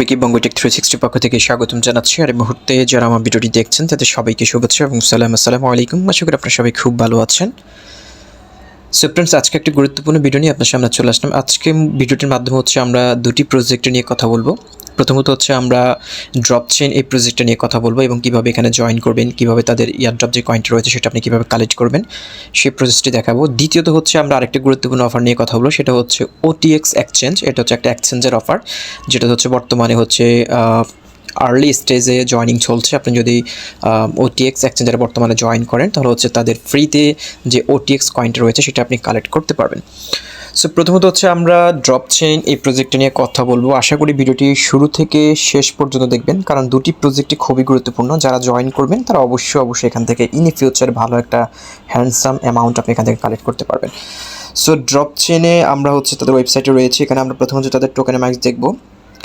সবাইকে বঙ্গো টেক 360 পক্ষ থেকে স্বাগতম জানাচ্ছি। আর এই মুহূর্তে যারা আমার ভিডিওটি দেখছেন তাদের সবাইকে শুভেচ্ছা এবং আসসালামু আলাইকুম। আশা করি আপনারা সবাই খুব ভালো আছেন। সো ফ্রেন্ডস, আজকে একটি গুরুত্বপূর্ণ ভিডিও নিয়ে আপনার সামনে চলে আসলাম। আজকে ভিডিওটির মাধ্যমে আমরা দুটি প্রজেক্ট নিয়ে কথা বলবো। প্রথমত আমরা ড্রপচেইন এই প্রজেক্টটা নিয়ে কথা বলবো এবং কীভাবে এখানে জয়েন করবেন, কীভাবে তাদের ইয়ারড্রপ যে কয়েনটা রয়েছে সেটা আপনি কীভাবে কালেক্ট করবেন সেই প্রসেসটি দেখাবো। দ্বিতীয়ত আমরা আরেকটি গুরুত্বপূর্ণ অফার নিয়ে কথা বলবো, সেটা হচ্ছে OTX এক্সচেঞ্জ। এটা একটা এক্সচেঞ্জের অফার, যেটা বর্তমানে আর্লি স্টেজে জয়নিং চলছে। আপনি যদি OTX এক্সচেঞ্জারে বর্তমানে জয়েন করেন তাহলে তাদের ফ্রিতে যে OTX কয়েনটা রয়েছে সেটা আপনি কালেক্ট করতে পারবেন। সো প্রথমত আমরা ড্রপচেইন এই প্রজেক্টটা নিয়ে কথা বলবো। আশা করি ভিডিওটি শুরু থেকে শেষ পর্যন্ত দেখবেন, কারণ দুটি প্রজেক্টই খুবই গুরুত্বপূর্ণ। যারা জয়েন করবেন তারা অবশ্যই এখান থেকে ইন ফিউচার ভালো একটা হ্যান্ডসাম অ্যামাউন্ট আপনি এখান থেকে কালেক্ট করতে পারবেন। সো ড্রপচেইনে আমরা তাদের ওয়েবসাইটে রয়েছে। এখানে আমরা প্রথমত তাদের টোকেনমাইজ দেখবো,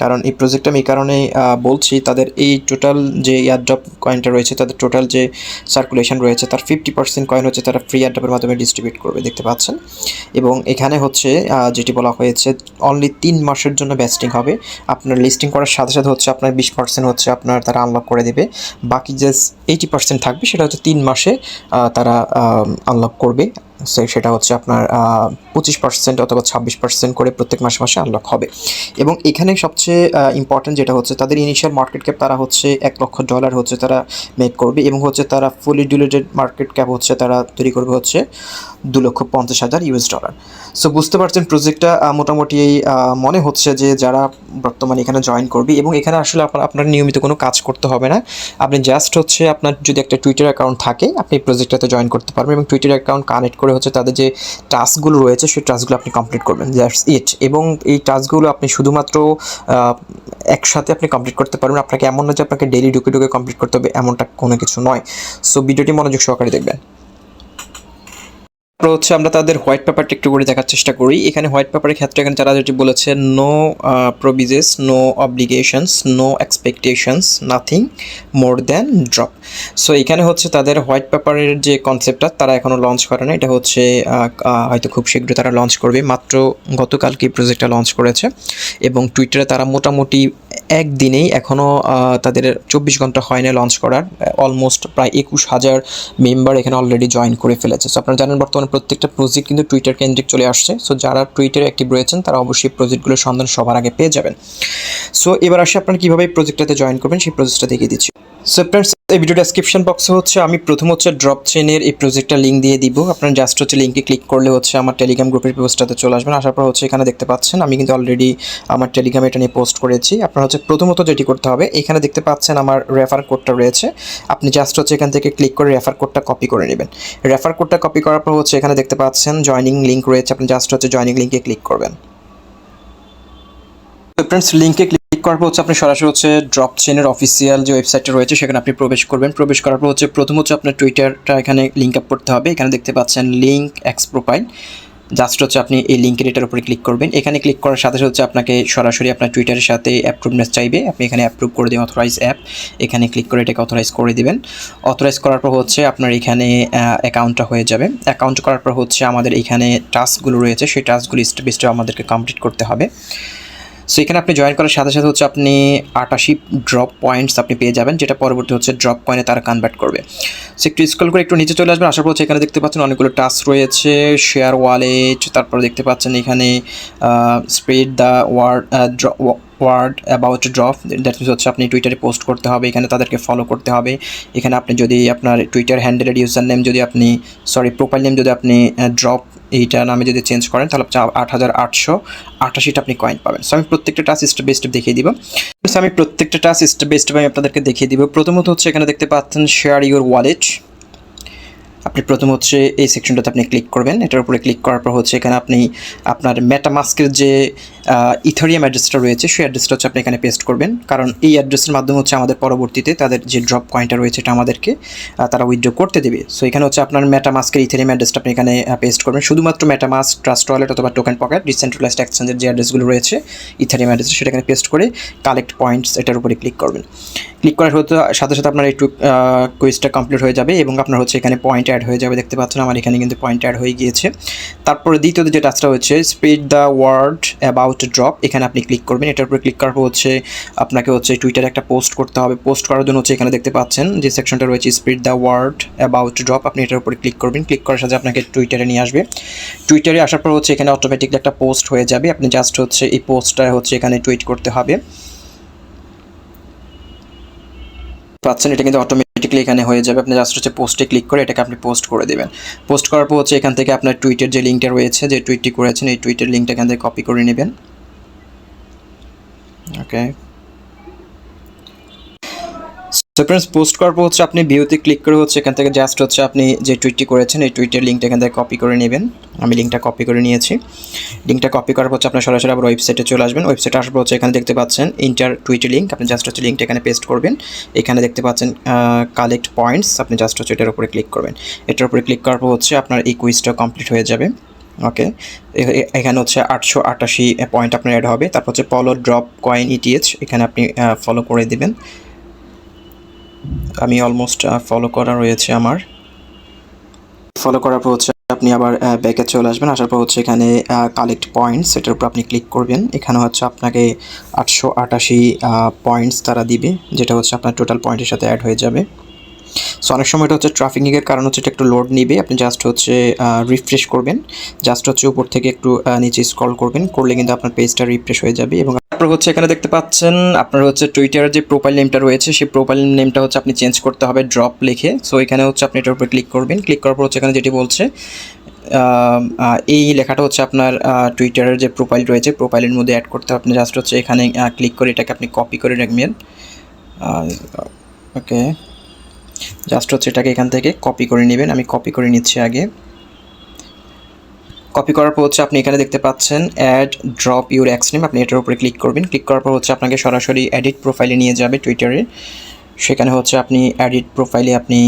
কারণ এই প্রজেক্টটা আমি এই কারণে বলছি, তাদের এই টোটাল যে এয়ারড্রপ কয়েনটা রয়েছে, তাদের টোটাল যে সার্কুলেশন রয়েছে তার 50% কয়েন তারা ফ্রি এয়ারড্রপের মাধ্যমে ডিস্ট্রিবিউট করবে, দেখতে পাচ্ছেন। এবং এখানে যেটি বলা হয়েছে অনলি 3 মাসের জন্য বেস্টিং হবে। আপনার লিস্টিং করার সাথে সাথে আপনার 20% আপনার তারা আনলক করে দেবে। বাকি যে 80% থাকবে সেটা 3 মাসে তারা আনলক করবে। সেটা আপনার 25% অথবা 26% করে প্রত্যেক মাসে মাসে আনলক হবে। এবং এখানে সবচেয়ে ইম্পর্টেন্ট যেটা তাদের ইনিশিয়াল মার্কেট ক্যাপ তারা $1 লক্ষ তারা মেক করবে, এবং তারা ফুলি ডিলিটেড মার্কেট ক্যাপ তারা তৈরি করবে $2,50,000। সো বুঝতে পারছেন প্রজেক্টটা মোটামুটি মনে হচ্ছে যে যারা বর্তমানে এখানে জয়েন করবে, এবং এখানে আসলে আপনার নিয়মিত কোনো কাজ করতে হবে না। আপনি জাস্ট আপনার যদি একটা টুইটার অ্যাকাউন্ট থাকে আপনি প্রজেক্টটাতে জয়েন করতে পারবেন, এবং টুইটার অ্যাকাউন্ট কানেক্ট করে তাদের যে টাস্কগুলো রয়েছে সেই টাস্কগুলো আপনি কমপ্লিট করবেন, দ্যাটস ইট। এবং এই টাস্কগুলো আপনি শুধুমাত্র একসাথে আপনি কমপ্লিট করতে পারবেন। আপনাকে এমন না যে আপনাকে ডেইলি ঢুকে কমপ্লিট করতে হবে, এমনটা কোনো কিছু নয়। সো ভিডিওটি মনোযোগ সহকারে দেখবেন। আমরা তাদের হোয়াইট পেপারটা একটু করে দেখার চেষ্টা করি। এখানে হোয়াইট পেপারের ক্ষেত্রে এখানে তারা যেটি বলেছে, no promises, no obligations, no expectations, nothing more than drop. So এখানে তাদের হোয়াইট পেপারের যে কনসেপ্টটা তারা এখনও লঞ্চ করে না। এটা হয়তো খুব শীঘ্রই তারা লঞ্চ করবে। মাত্র গতকালকে প্রজেক্টটা লঞ্চ করেছে, এবং টুইটারে তারা মোটামুটি একদিনেই, এখনও তাদের 24 ঘন্টা হয় না লঞ্চ করার, অলমোস্ট প্রায় 21,000 মেম্বার এখানে অলরেডি জয়েন করে ফেলেছে। সো আপনারা জানেন বর্তমানে প্রত্যেকটা প্রজেক্ট কিন্তু টুইটার কেন্দ্রিক চলে আসছে। সো যারা টুইটারে অ্যাক্টিভ রয়েছেন তারা অবশ্যই প্রজেক্টগুলোর সন্ধান সবার আগে পেয়ে যাবেন। সো এবার আপনারা কীভাবে এই প্রজেক্টটাতে জয়েন করবেন সেই প্রসেসটা দেখিয়ে দিচ্ছি। সো ফ্রেন্ডস, এই ভিডিও ডেসক্রিপশন বক্সে আমি প্রথম ড্রপচেইনের এই প্রজেক্টটা লিঙ্ক দিয়ে দিব। আপনারা জাস্ট লিঙ্কে ক্লিক করলে আমার টেলিগ্রাম গ্রুপের পোস্টটাতে চলে আসবেন। আসার পর এখানে দেখতে পাচ্ছেন আমি কিন্তু অলরেডি আমার টেলিগ্রামে এটা নিয়ে পোস্ট করেছি। আপনারা প্রথমত যেটি করতে হবে, এখানে দেখতে পাচ্ছেন আমার রেফার কোডটা রয়েছে। আপনি জাস্ট এখান থেকে ক্লিক করে রেফার কোডটা কপি করে নেবেন। রেফার কোডটা কপি করার পর এখানে দেখতে পাচ্ছেন জয়নিং লিঙ্ক রয়েছে। আপনি জাস্ট জয়নিং লিঙ্কে ক্লিক করবেন। ফ্রেন্ডস, লিঙ্কে ক্লিক করার পর আপনি সরাসরি ড্রপচেইনের অফিসিয়াল যে ওয়েবসাইটটা রয়েছে সেখানে আপনি প্রবেশ করবেন। প্রবেশ করার পর প্রথম আপনার টুইটারটা এখানে লিঙ্ক আপ করতে হবে। এখানে দেখতে পাচ্ছেন লিঙ্ক এক্স প্রোফাইল। জাস্ট আপনি এই লিঙ্কের এটার উপরে ক্লিক করবেন। এখানে ক্লিক করার সাথে সাথে আপনাকে সরাসরি আপনার টুইটারের সাথে অ্যাপ্রুভনেস চাইবে। আপনি এখানে অ্যাপ্রুভ করে দিন, অথরাইজ অ্যাপ, এখানে ক্লিক করে এটাকে অথরাইজ করে দিবেন। অথরাইজ করার পর আপনার এখানে অ্যাকাউন্টটা হয়ে যাবে। অ্যাকাউন্ট করার পর আমাদের এখানে টাস্কগুলো রয়েছে, সেই টাস্কগুলো স্টেপ বাই স্টেপ আমাদেরকে কমপ্লিট করতে হবে। সো এখানে আপনি জয়েন করার সাথে সাথে আপনি 88 ড্রপ পয়েন্টস আপনি পেয়ে যাবেন, যেটা পরবর্তী ড্রপ কয়েনে তারা কনভার্ট করবে। সো একটু স্ক্রল করে একটু নিচে চলে আসবেন। আসার পর এখানে দেখতে পাচ্ছেন অনেকগুলো টাস্ক রয়েছে, শেয়ার ওয়ালেট, তারপর দেখতে পাচ্ছেন এখানে spread the word about drop, that means আপনি টুইটারে পোস্ট করতে হবে, এখানে তাদেরকে ফলো করতে হবে। এখানে আপনি যদি আপনার টুইটার হ্যান্ডেলের ইউজার নেম যদি আপনি প্রোফাইল নেম যদি আপনি ড্রপ এইটা নামে যদি চেঞ্জ করেন তাহলে 8,888টা আপনি কয়েন পাবেন। সো আমি প্রত্যেকটা টাস্ক স্টেপ বাই স্টেপ দেখিয়ে দিব। আমি প্রত্যেকটা টাস্ক স্টেপ বাই স্টেপ আমি আপনাদেরকে দেখিয়ে দিব। প্রথমত এখানে দেখতে পাচ্ছেন শেয়ার ইউর ওয়ালেট। আপনি প্রথম এই সেকশনটাতে আপনি ক্লিক করবেন। এটার উপরে ক্লিক করার পর এখানে আপনি আপনার মেটামাস্কের যে ইথেরিয়াম অ্যাড্রেসটা রয়েছে সেই অ্যাড্রেসটা আপনি এখানে পেস্ট করবেন, কারণ এই অ্যাড্রেসের মাধ্যমে আমাদের পরবর্তীতে তাদের যে ড্রপ কয়েনটা রয়েছে এটা আমাদেরকে তারা উইথড্র করতে দেবে। সো এখানে আপনার মেটামাস্কের ইথেরিয়াম অ্যাড্রেসটা আপনি এখানে পেস্ট করবেন। শুধুমাত্র মেটামাস্ক, ট্রাস্ট ওয়ালেট অথবা টোকেন পকেট, ডিসেন্ট্রালাইজড এক্সচেঞ্জের যে অ্যাড্রেসগুলো রয়েছে ইথেরিয়াম অ্যাড্রেস সেটা এখানে পেস্ট করে কালেক্ট পয়েন্টস এটার উপরে ক্লিক করবেন। ক্লিক করার সাথে সাথে আপনার একটু কুইজটা কমপ্লিট হয়ে যাবে এবং আপনার হচ্ছে এখানে পয়েন্ট অ্যাড হয়ে যাবে। দেখতে পাচ্ছেন আমার এখানে কিন্তু পয়েন্ট অ্যাড হয়ে গিয়েছে। তারপরে দ্বিতীয় যে টাস্কটা হচ্ছে spread the word about drop, এখানে আপনি ক্লিক করবেন। এটার উপরে ক্লিক করার পর হচ্ছে আপনাকে হচ্ছে টুইটারে একটা পোস্ট করতে হবে। পোস্ট করার জন্য হচ্ছে এখানে দেখতে পাচ্ছেন যে সেকশনটা রয়েছে spread the word about drop, আপনি এটার উপরে ক্লিক করবেন। ক্লিক করার সাথে আপনাকে টুইটারে নিয়ে আসবে। টুইটারে আসার পর হচ্ছে এখানে অটোমেটিকলি একটা পোস্ট হয়ে যাবে। আপনি জাস্ট হচ্ছে এই পোস্টটা হচ্ছে এখানে টুইট করতে হবে। পাচ্ছেন এটা কিন্তু অটোমেটিকলি এখানে হয়ে যাবে। আপনি জাস্ট হচ্ছে পোস্টে ক্লিক করে এটাকে আপনি পোস্ট করে দেবেন। পোস্ট করার পর হচ্ছে এখান থেকে আপনার টুইটের যে লিঙ্কটা রয়েছে, যে টুইটটি করেছেন এই টুইটের লিঙ্কটা এখান থেকে কপি করে নেবেন। ওকে, সো ফ্রেন্ডস, পোস্ট করার পর হচ্ছে আপনি ভিউতে ক্লিক করে হচ্ছে এখান থেকে জাস্ট হচ্ছে আপনি যে টুইটটি করেছেন এই টুইটের লিঙ্কটা এখান থেকে কপি করে নেবেন। আমি লিঙ্কটা কপি করে নিয়েছি। লিঙ্কটা কপি করার পর হচ্ছে আপনার সরাসরি আবার ওয়েবসাইটে চলে আসবেন। ওয়েবসাইটে আসার পর হচ্ছে এখানে দেখতে পাচ্ছেন ইন্টার টুইট লিঙ্ক, আপনি জাস্ট হচ্ছে লিঙ্কটা এখানে পেস্ট করবেন। এখানে দেখতে পাচ্ছেন কালেক্ট পয়েন্টস, আপনি জাস্ট হচ্ছে এটার উপরে ক্লিক করবেন। এটার উপরে ক্লিক করার পর হচ্ছে আপনার এই কুইজটা কমপ্লিট হয়ে যাবে। ওকে, এখানে হচ্ছে 888 পয়েন্ট আপনার অ্যাড হবে। তারপর হচ্ছে ফলো ড্রপ কয়েন ইটিএচ, এখানে আপনি ফলো করে দেবেন। আমি অলমোস্ট ফলো করা রয়েছে আমার। ফলো করার পর হচ্ছে আপনি আবার ব্যাকে চলে আসবেন। আসার পর হচ্ছে এখানে কালেক্ট পয়েন্টস, এটার উপর আপনি ক্লিক করবেন। এখানে হচ্ছে আপনাকে 888 পয়েন্টস তারা দিবে, যেটা হচ্ছে আপনার টোটাল পয়েন্টের সাথে অ্যাড হয়ে যাবে। সো অনেক সময় এটা হচ্ছে ট্রাফিকিংয়ের কারণ হচ্ছে এটা একটু লোড নিবে। আপনি জাস্ট হচ্ছে রিফ্রেশ করবেন, জাস্ট হচ্ছে উপর থেকে একটু নিচে স্ক্রল করবেন, করলে কিন্তু আপনার পেজটা রিফ্রেশ হয়ে যাবে। এবং তারপর হচ্ছে এখানে দেখতে পাচ্ছেন আপনার হচ্ছে টুইটারের যে প্রোফাইল নেমটা রয়েছে সেই প্রোফাইল নেমটা হচ্ছে আপনি চেঞ্জ করতে হবে ড্রপ লিখে। সো এখানে হচ্ছে আপনি এটার উপরে ক্লিক করবেন। ক্লিক করার পর হচ্ছে এখানে যেটি বলছে এই লেখাটা হচ্ছে আপনার টুইটারের যে প্রোফাইল রয়েছে প্রোফাইলের মধ্যে অ্যাড করতে হবে। আপনি জাস্ট হচ্ছে এখানে ক্লিক করে এটাকে আপনি কপি করে রাখবেন। ওকে, জাস্ট হচ্ছে এটাকে এখান থেকে কপি করে নেবেন। আমি কপি করে নিচ্ছি আগে। কপি করার পর হচ্ছে আপনি এখানে দেখতে পাচ্ছেন add drop your X name, আপনি এটার উপরে ক্লিক করবেন। ক্লিক করার পর হচ্ছে আপনাকে সরাসরি এডিট প্রোফাইলে নিয়ে যাবে টুইটারে। সেখানে হচ্ছে আপনি এডিট প্রোফাইলে আপনি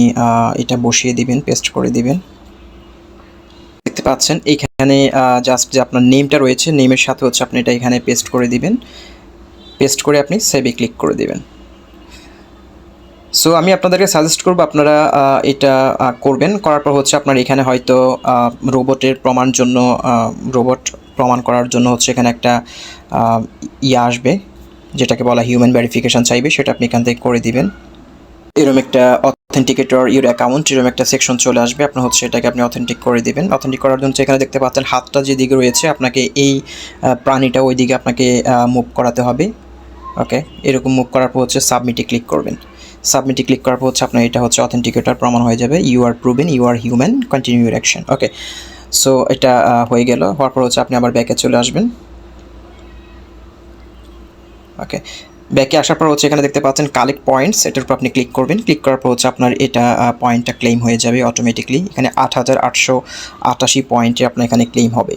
এটা বসিয়ে দিবেন, পেস্ট করে দিবেন। দেখতে পাচ্ছেন এইখানে জাস্ট যে আপনার নেমটা রয়েছে নেমের সাথে হচ্ছে আপনি এটা এখানে পেস্ট করে দিবেন। পেস্ট করে আপনি সেভে ক্লিক করে দিবেন। সো আমি আপনাদেরকে সাজেস্ট করব আপনারা এটা করবেন। করার পর হচ্ছে আপনার এখানে হয়তো রোবটের রোবট প্রমাণ করার জন্য হচ্ছে এখানে একটা আসবে, যেটাকে বলা হিউম্যান ভেরিফিকেশান চাইবে, সেটা আপনি এখান থেকে করে দিবেন। এরকম একটা অথেন্টিকেটর ইউর অ্যাকাউন্ট এরকম একটা সেকশন চলে আসবে। আপনার হচ্ছে এটাকে আপনি অথেন্টিক করে দিবেন। অথেন্টিক করার জন্য এখানে দেখতে পাচ্ছেন হাতটা যেদিকে রয়েছে আপনাকে এই প্রাণীটা ওই দিকে আপনাকে মুভ করাতে হবে। ওকে, এরকম মুভ করার পর হচ্ছে সাবমিটে ক্লিক করবেন। সাবমিটে ক্লিক করার পর হচ্ছে আপনার এটা হচ্ছে অথেন্টিকেটর প্রমাণ হয়ে যাবে। You are proven you are human, continue your action. Okay, so এটা হয়ে গেল। হওয়ার পর হচ্ছে আপনি আবার ব্যাকে চলে আসবেন। ওকে, ব্যাকে আসার পর হচ্ছে এখানে দেখতে পাচ্ছেন কালেক্ট পয়েন্টস, এটার উপর আপনি ক্লিক করবেন। ক্লিক করার পর হচ্ছে আপনার এটা পয়েন্টটা ক্লেম হয়ে যাবে অটোমেটিকলি। এখানে 8888 পয়েন্টে আপনার এখানে ক্লেম হবে।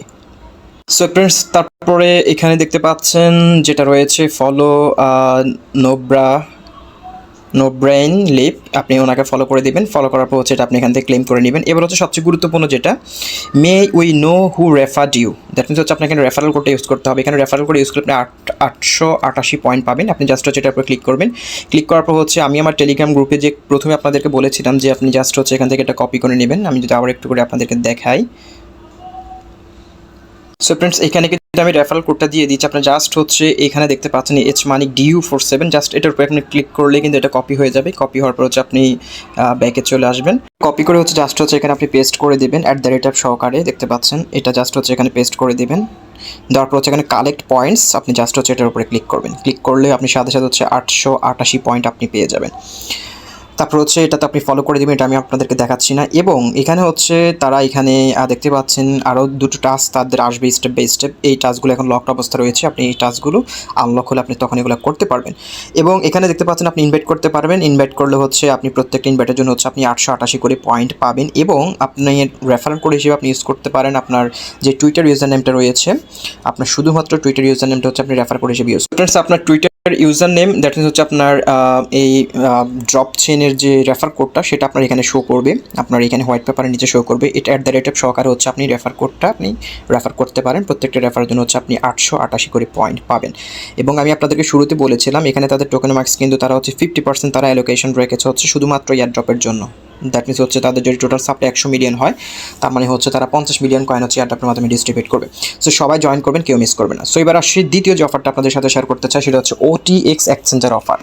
সো ফ্রেন্ডস, তারপরে এখানে দেখতে পাচ্ছেন যেটা রয়েছে ফলো নো ব্রেইন লিপ, আপনি ওনাকে ফলো করে দিবেন। ফলো করার পর হচ্ছে এটা আপনি এখান থেকে ক্লেম করে নেবেন। এবার হচ্ছে সবচেয়ে গুরুত্বপূর্ণ যেটা, may we know who referred you, that means হচ্ছে আপনাকে রেফারেল কোডটা ইউজ করতে হবে। এখানে রেফারেল কোড ইউজ করলে আপনি 888 পয়েন্ট পাবেন। আপনি জাস্ট হচ্ছে এটার উপর ক্লিক করবেন। ক্লিক করার পর হচ্ছে আমি আমার টেলিগ্রাম গ্রুপে যে প্রথমে আপনাদেরকে বলেছিলাম যে আপনি জাস্ট হচ্ছে এখান থেকে এটা কপি করে নেবেন। আমি যদি আবার একটু করে আপনাদেরকে দেখাই। সো ফ্রেন্ডস, এখানে কিন্তু আমি রেফারেল কোডটা দিয়ে দিচ্ছি। আপনার জাস্ট হচ্ছে এখানে দেখতে পাচ্ছেন এইচ মানি DU47, জাস্ট এটার উপরে আপনি ক্লিক করলে কিন্তু এটা কপি হয়ে যাবে। কপি হওয়ার পর হচ্ছে আপনি ব্যাকে চলে আসবেন। কপি করে হচ্ছে জাস্ট হচ্ছে এখানে আপনি পেস্ট করে দেবেন @ সহকারে, দেখতে পাচ্ছেন এটা জাস্ট হচ্ছে এখানে পেস্ট করে দেবেন। দেওয়ার পর হচ্ছে এখানে কালেক্ট পয়েন্টস, আপনি জাস্ট হচ্ছে এটার উপরে ক্লিক করবেন। ক্লিক করলে আপনি সাথে সাথে হচ্ছে 888 পয়েন্ট আপনি পেয়ে যাবেন। তারপর হচ্ছে এটাতে আপনি ফলো করে দেবেন, এটা আমি আপনাদেরকে দেখাচ্ছি না। এবং এখানে হচ্ছে তারা এখানে দেখতে পাচ্ছেন আরও দুটো টাস্ক তাদের আসবে স্টেপ বাই স্টেপ। এই টাস্কগুলো এখন লকড অবস্থা রয়েছে, আপনি এই টাস্কগুলো আনলক হলে আপনি তখন এগুলো করতে পারবেন। এবং এখানে দেখতে পাচ্ছেন আপনি ইনভাইট করতে পারবেন। ইনভাইট করলে হচ্ছে আপনি প্রত্যেকটা ইনভাইটের জন্য হচ্ছে আপনি 888 করে পয়েন্ট পাবেন। এবং আপনি রেফারেল কোড হিসেবে আপনি ইউজ করতে পারেন আপনার যে টুইটার ইউজার নেমটা রয়েছে, আপনার শুধুমাত্র টুইটার ইউজার নেমটা হচ্ছে আপনি রেফার কোড হিসেবে ইউজ করতে পারেন। আপনার Twitter user name that means হচ্ছে আপনার এই ড্রপ চেনের যে রেফার কোডটা সেটা আপনার এখানে শো করবে, আপনার এখানে হোয়াইট পেপারের নিচে শো করবে। এটা @ সহকারে হচ্ছে আপনি রেফার কোডটা আপনি রেফার করতে পারেন। প্রত্যেকটা রেফারের জন্য হচ্ছে আপনি 888 করে পয়েন্ট পাবেন। এবং আমি আপনাদেরকে শুরুতে বলেছিলাম এখানে তাদের টোকেন মার্কস কিন্তু তারা হচ্ছে 50% তারা অ্যালোকেশন রেখেছে হচ্ছে শুধুমাত্র এয়ারড্রপের জন্য। দ্যাট মিনস হচ্ছে তাদের যদি টোটাল সাপ্লাই 100 মিলিয়ন হয়, তার মানে হচ্ছে তারা 50 মিলিয়ন কয়েন হচ্ছে এয়ারড্রপের মাধ্যমে ডিস্ট্রিবিউট করবে। সো সবাই জয়েন করবেন, কেউ মিস করবে না। সো এবার আসছি দ্বিতীয় যে অফারটা আপনাদের সাথে শেয়ার করতে চাই, সেটা হচ্ছে OTX এক্সচেঞ্জের অফার।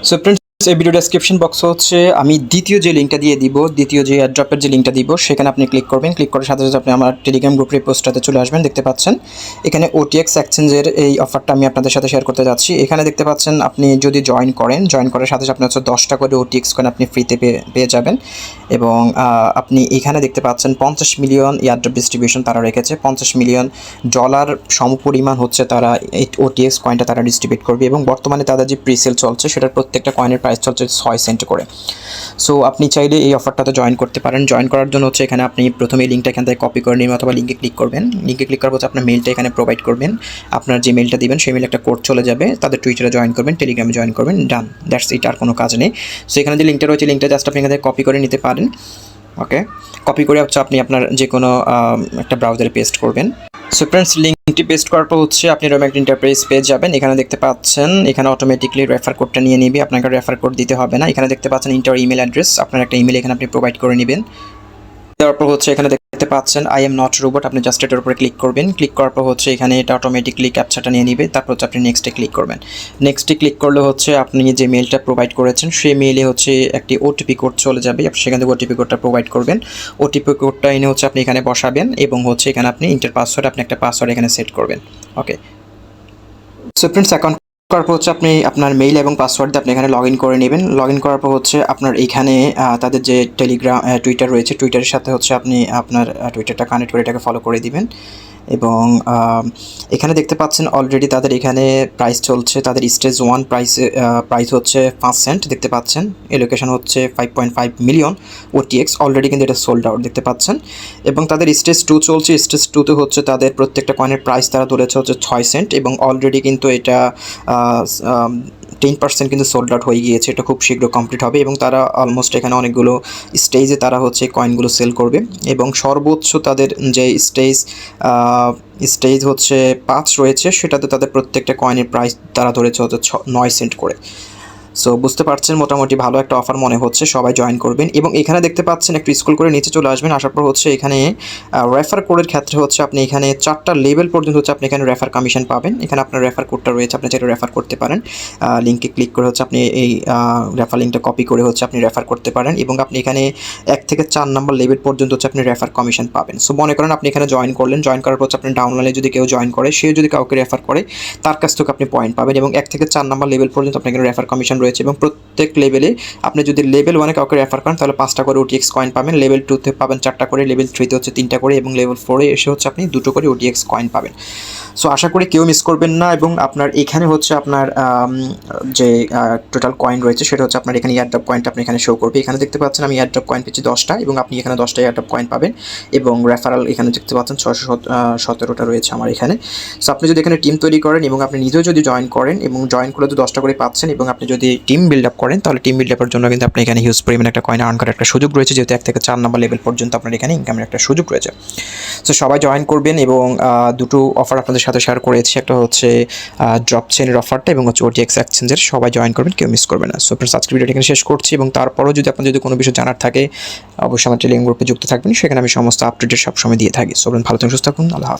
সো ফ্রেন্ডস, এই ভিডিও ডেসক্রিপশন বক্সে হচ্ছে আমি দ্বিতীয় যে লিঙ্কটা দিয়ে দিব, দ্বিতীয় যে এয়ারড্রপের যে লিঙ্কটা দিব, সেখানে আপনি ক্লিক করবেন। ক্লিক করার সাথে সাথে আপনি আমার টেলিগ্রাম গ্রুপের পোস্টটাতে চলে আসবেন। দেখতে পাচ্ছেন এখানে OTX এক্সচেঞ্জের এই অফারটা আমি আপনাদের সাথে শেয়ার করতে যাচ্ছি। এখানে দেখতে পাচ্ছেন আপনি যদি জয়েন করেন, জয়েন করার সাথে সাথে আপনি হচ্ছে 10টা করে OTX কয়েন আপনি ফ্রিতে পেয়ে যাবেন। এবং আপনি এখানে দেখতে পাচ্ছেন 50 মিলিয়ন এয়ারড্রপ ডিস্ট্রিবিউশন তারা রেখেছে। $50 মিলিয়ন সমপরিমাণ হচ্ছে তারা এই OTX কয়েনটা তারা ডিস্ট্রিবিউট করবে। এবং বর্তমানে তাদের যে প্রিসেল চলছে সেটার প্রত্যেকটা কয়েনের প্রাইস চলছে 6 সেন্ট করে। সো আপনি চাইলে এই অফারটাতে জয়েন করতে পারেন। জয়েন করার জন্য হচ্ছে এখানে আপনি প্রথমে এই লিঙ্কটা এখান থেকে কপি করে নেবেন অথবা লিঙ্কে ক্লিক করবেন। লিঙ্কে ক্লিক করার পর আপনার মেলটা এখানে প্রোভাইড করবেন। আপনার যে মেলটা দিবেন সেই মেলে একটা কোড চলে যাবে, তাদের টুইটারে জয়েন করবেন, টেলিগ্রামে জয়েন করবেন, ডান, দ্যাটস ইট, আর কোনো কাজ নেই। সো এখানে যে লিঙ্কটা রয়েছে লিঙ্কটা জাস্ট আপনি এখান থেকে কপি করে নিতে পারেন। ওকে, কপি করে হচ্ছে আপনি আপনার যে কোনো একটা ব্রাউজারে পেস্ট করবেন। সো ফ্রেন্ডস, লিঙ্কটি পেস্ট করার পর হচ্ছে আপনি এরকম একটা ইন্টারফেস পেয়ে যাবেন। এখানে দেখতে পাচ্ছেন এখানে অটোমেটিকলি রেফার কোডটা নিয়ে নিবে, আপনাকে রেফার কোড দিতে হবে না। এখানে দেখতে পাচ্ছেন ইন্টার ইমেল অ্যাড্রেস, আপনার একটা ইমেল এখানে আপনি প্রোভাইড করে নেবেন। তারপর হচ্ছে এখানে দেখতে পাচ্ছেন আই এম নট রোবট, আপনি জাস্ট এটার উপরে ক্লিক করবেন। ক্লিক করার পর হচ্ছে এখানে এটা অটোমেটিকলি ক্যাপচাটা নিয়ে নিবে। তারপর হচ্ছে আপনি নেক্সটে ক্লিক করবেন। নেক্সটে ক্লিক করলে হচ্ছে আপনি যে মেলটা প্রোভাইড করেছেন সেই মেলে হচ্ছে একটি ওটিপি কোড চলে যাবে, আপনি সেখান থেকে ওটিপি কোডটা প্রোভাইড করবেন। ওটিপি কোডটা এনে হচ্ছে আপনি এখানে বসাবেন এবং হচ্ছে এখানে আপনি ইন্টার পাসওয়ার্ড, আপনি একটা পাসওয়ার্ড এখানে সেট করবেন। ওকে, সো ফ্রেন্ডস, অ্যাকাউন্ট করার পর হচ্ছে আপনি আপনার মেইল এবং পাসওয়ার্ড দিয়ে আপনি এখানে লগ ইন করে নেবেন। লগ ইন করার পর হচ্ছে আপনার এখানে তাদের যে টেলিগ্রাম টুইটার রয়েছে, টুইটারের সাথে হচ্ছে আপনি আপনার টুইটারটা কানেক্ট করে এটাকে ফলো করে দিবেন। এবং এখানে দেখতে পাচ্ছেন অলরেডি তাদের এখানে প্রাইস চলছে, তাদের স্টেজ 1 প্রাইস হচ্ছে 5 সেন্ট দেখতে পাচ্ছেন। এলোকেশন হচ্ছে 5.5 মিলিয়ন OTX, অলরেডি কিন্তু এটা সোল্ড আউট দেখতে পাচ্ছেন। এবং তাদের স্টেজ 2 চলছে। স্টেজ 2তে হচ্ছে তাদের প্রত্যেকটা কয়েনের প্রাইস তারা ধরেছে হচ্ছে 6 সেন্ট এবং অলরেডি কিন্তু এটা 10% কিন্তু সোল্ড আউট হয়ে গিয়েছে। এটা খুব শীঘ্র কমপ্লিট হবে এবং তারা অলমোস্ট এখানে অনেকগুলো স্টেজে তারা হচ্ছে কয়েনগুলো সেল করবে। এবং সর্বোচ্চ তাদের যে স্টেজ হচ্ছে 5 রয়েছে, সেটাতে তাদের প্রত্যেকটা কয়েনের প্রাইস তারা ধরেছে হচ্ছে 9 সেন্ট করে। সো বুঝতে পারছেন মোটামুটি ভালো একটা অফার মনে হচ্ছে, সবাই জয়েন করবেন। এবং এখানে দেখতে পাচ্ছেন একটু স্ক্রল করে নিচে চলে আসবেন। আসার পর হচ্ছে এখানে রেফার কোডের ক্ষেত্রে হচ্ছে আপনি এখানে 4টা লেভেল পর্যন্ত হচ্ছে আপনি এখানে রেফার কমিশন পাবেন। এখানে আপনার রেফার কোডটা রয়েছে, আপনি যেটা রেফার করতে পারেন। লিঙ্কে ক্লিক করে হচ্ছে আপনি এই রেফার লিঙ্কটা কপি করে হচ্ছে আপনি রেফার করতে পারেন। এবং আপনি এখানে 1 থেকে 4 নম্বর লেভেল পর্যন্ত হচ্ছে আপনি রেফার কমিশন পাবেন। সো মনে করেন আপনি এখানে জয়েন করলেন, জয়েন করার পর হচ্ছে আপনি ডাউনলাইনে যদি কেউ জয়েন করে, সে যদি কাউকে রেফার করে তার কাছ থেকে আপনি পয়েন্ট পাবেন। এবং 1 থেকে 4 নম্বর লেভেল পর্যন্ত আপনার এখানে রেফার কমিশন রয়েছে। এবং প্রত্যেক লেভেলে আপনি যদি লেভেল 1-এ কাউকে রেফার করেন তাহলে 5টা করে OTX কয়েন পাবেন, লেভেল 2-তে পাবেন 4টা করে, লেভেল 3-তে হচ্ছে 3টা করে এবং লেভেল 4-এ এসে হচ্ছে আপনি 2টো করে OTX কয়েন পাবেন। সো আশা করি কেউ মিস করবেন না। এবং আপনার এখানে হচ্ছে আপনার যে টোটাল কয়েন রয়েছে সেটা হচ্ছে আপনার এখানে এয়ারড্রপ কয়েনটা আপনি এখানে শো করবে। এখানে দেখতে পাচ্ছেন আমি এয়ারড্রপ কয়েন পেয়েছি 10টা এবং আপনি এখানে 10টা এয়ারড্রপ কয়েন পাবেন। এবং রেফারাল এখানে দেখতে পাচ্ছেন 617টা রয়েছে আমার এখানে। সো আপনি যদি এখানে টিম তৈরি করেন এবং আপনি নিজেও যদি জয়েন করেন এবং জয়েন করলে তো 10টা করে পাচ্ছেন, এবং আপনি যদি টিম বিল্ড আপ করেন তাহলে টিম বিল্ড আপের জন্য কিন্তু আপনি এখানে হিউজ পরিমাণ একটা কয়েন আর্ন করার একটা সুযোগ রয়েছে, যেহেতু 1 থেকে 4 নম্বর লেভেল পর্যন্ত আপনার এখানে ইনকামের একটা সুযোগ রয়েছে। সো সবাই জয়েন করবেন। এবং দুটো অফার আপনাদের সাথে শেয়ার করেছি, একটা হচ্ছে ড্রপ চেনের অফারটা এবং হচ্ছে OTX এক্সচেঞ্জের। সবাই জয়েন করবেন, কেউ মিস করবেন না। সো ফ্রেন্ডস, আজকের ভিডিওটা এখানে শেষ করছি। এবং তারপরেও যদি আপনার কোনো বিষয় জানার থাকে অবশ্যই আমার টেলিগ্রাম গ্রুপে যুক্ত থাকবেন, সেখানে আমি সমস্ত আপডেট সবসময় দিয়ে থাকি। সো ভালো থাকুন, সুস্থ থাকুন, আল্লাহ হাফেজ।